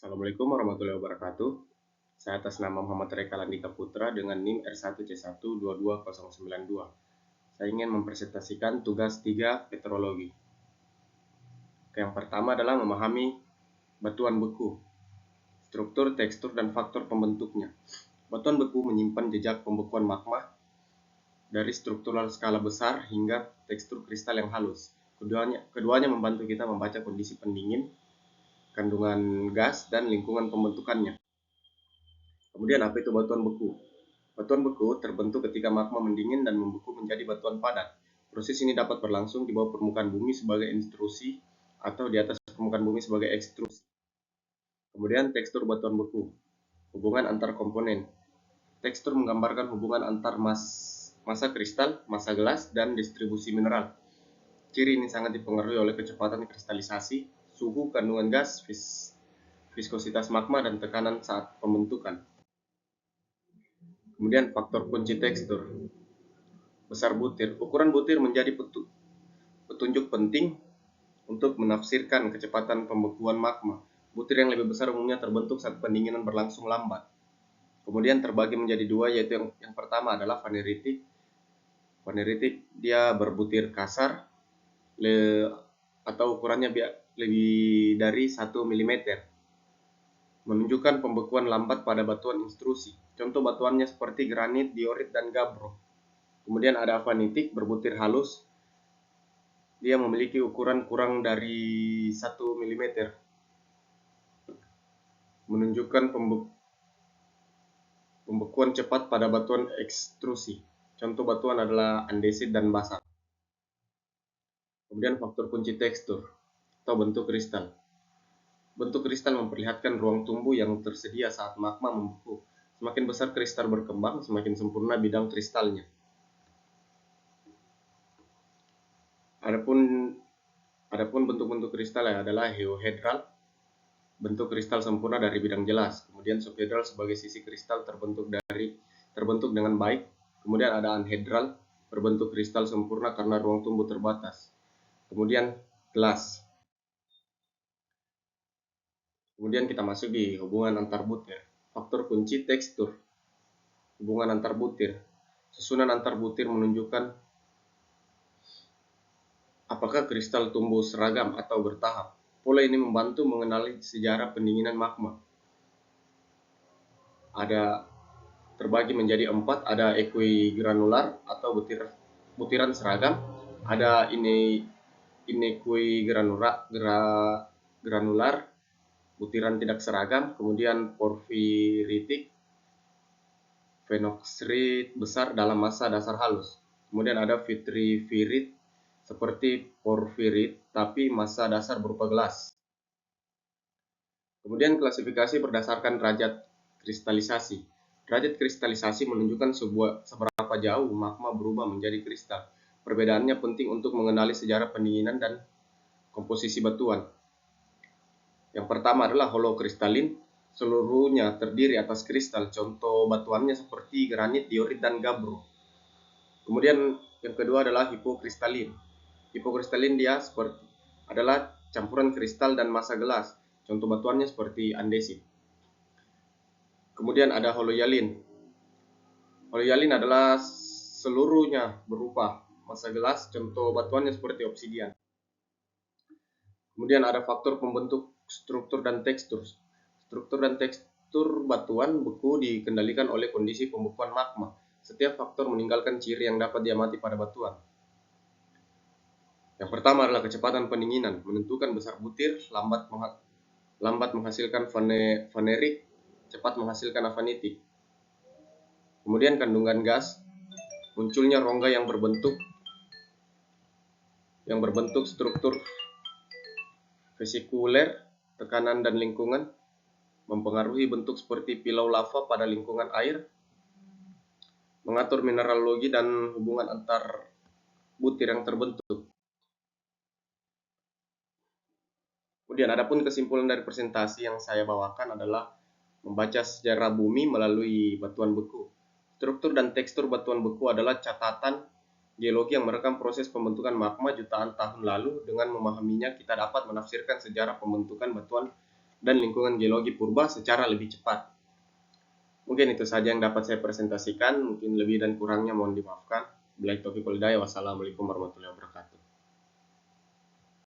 Assalamualaikum warahmatullahi wabarakatuh. Saya atas nama Muhammad Reka Landika Putra dengan NIM R1C1 22092. Saya ingin mempresentasikan tugas 3 petrologi. Yang pertama adalah memahami batuan beku, struktur, tekstur, dan faktor pembentuknya. Batuan beku menyimpan jejak pembekuan magma dari struktural skala besar hingga tekstur kristal yang halus. Keduanya membantu kita membaca kondisi pendingin, kandungan gas, dan lingkungan pembentukannya. Kemudian apa itu batuan beku? Batuan beku terbentuk ketika magma mendingin dan membeku menjadi batuan padat. Proses ini dapat berlangsung di bawah permukaan bumi sebagai intrusi atau di atas permukaan bumi sebagai ekstrusi. Kemudian tekstur batuan beku. Hubungan antar komponen. Tekstur menggambarkan hubungan antar massa kristal, massa gelas, dan distribusi mineral. Ciri ini sangat dipengaruhi oleh kecepatan kristalisasi, suhu kandungan gas, viskositas magma, dan tekanan saat pembentukan. Kemudian faktor kunci tekstur. Besar butir. Ukuran butir menjadi petunjuk penting untuk menafsirkan kecepatan pembekuan magma. Butir yang lebih besar umumnya terbentuk saat pendinginan berlangsung lambat. Kemudian terbagi menjadi dua, yaitu yang pertama adalah faneritik. Faneritik dia berbutir kasar atau ukurannya lebih dari 1 mm. Menunjukkan pembekuan lambat pada batuan intrusi. Contoh batuannya seperti granit, diorit, dan gabbro. Kemudian ada afanitik, berbutir halus. Dia memiliki ukuran kurang dari 1 mm. Menunjukkan pembekuan cepat pada batuan ekstrusi. Contoh batuan adalah andesit dan basalt. Kemudian faktor kunci tekstur atau bentuk kristal. Bentuk kristal memperlihatkan ruang tumbuh yang tersedia saat magma membeku. Semakin besar kristal berkembang, semakin sempurna bidang kristalnya. Adapun bentuk-bentuk kristal adalah geohedral, bentuk kristal sempurna dari bidang jelas. Kemudian subhedral sebagai sisi kristal terbentuk dengan baik. Kemudian ada anhedral, berbentuk kristal sempurna karena ruang tumbuh terbatas. Kemudian gelas. Kemudian kita masuk di hubungan antar butir. Faktor kunci tekstur. Hubungan antar butir. Susunan antar butir menunjukkan apakah kristal tumbuh seragam atau bertahap. Pola ini membantu mengenali sejarah pendinginan magma. Ada terbagi menjadi 4, ada equigranular atau butiran seragam, ada inequigranular, butiran tidak seragam, kemudian porfiritik, phenoxyrit besar dalam massa dasar halus. Kemudian ada vitrifirit seperti porfirit tapi massa dasar berupa gelas. Kemudian klasifikasi berdasarkan derajat kristalisasi. Derajat kristalisasi menunjukkan seberapa jauh magma berubah menjadi kristal. Perbedaannya penting untuk mengenali sejarah pendinginan dan komposisi batuan. Yang pertama adalah holokristalin, seluruhnya terdiri atas kristal. Contoh batuannya seperti granit, diorit, dan gabbro. Kemudian yang kedua adalah hipokristalin. Hipokristalin dia adalah campuran kristal dan massa gelas. Contoh batuannya seperti andesit. Kemudian ada holoyalin. Holoyalin adalah seluruhnya berupa massa gelas. Contoh batuannya seperti obsidian. Kemudian ada faktor pembentuk struktur dan tekstur. Struktur dan tekstur batuan beku dikendalikan oleh kondisi pembekuan magma. Setiap faktor meninggalkan ciri yang dapat diamati pada batuan. Yang pertama adalah kecepatan pendinginan, menentukan besar butir, lambat menghasilkan fanerik, cepat menghasilkan afanitik. Kemudian kandungan gas, munculnya rongga yang berbentuk struktur vesikuler, tekanan dan lingkungan, mempengaruhi bentuk seperti pilau lava pada lingkungan air, mengatur mineralogi dan hubungan antar butir yang terbentuk. Kemudian adapun kesimpulan dari presentasi yang saya bawakan adalah membaca sejarah bumi melalui batuan beku. Struktur dan tekstur batuan beku adalah catatan geologi yang merekam proses pembentukan magma jutaan tahun lalu. Dengan memahaminya, kita dapat menafsirkan sejarah pembentukan batuan dan lingkungan geologi purba secara lebih cepat. Mungkin itu saja yang dapat saya presentasikan, mungkin lebih dan kurangnya mohon dimaafkan. Billahi taufiq wal hidayah. Wassalamualaikum warahmatullahi wabarakatuh.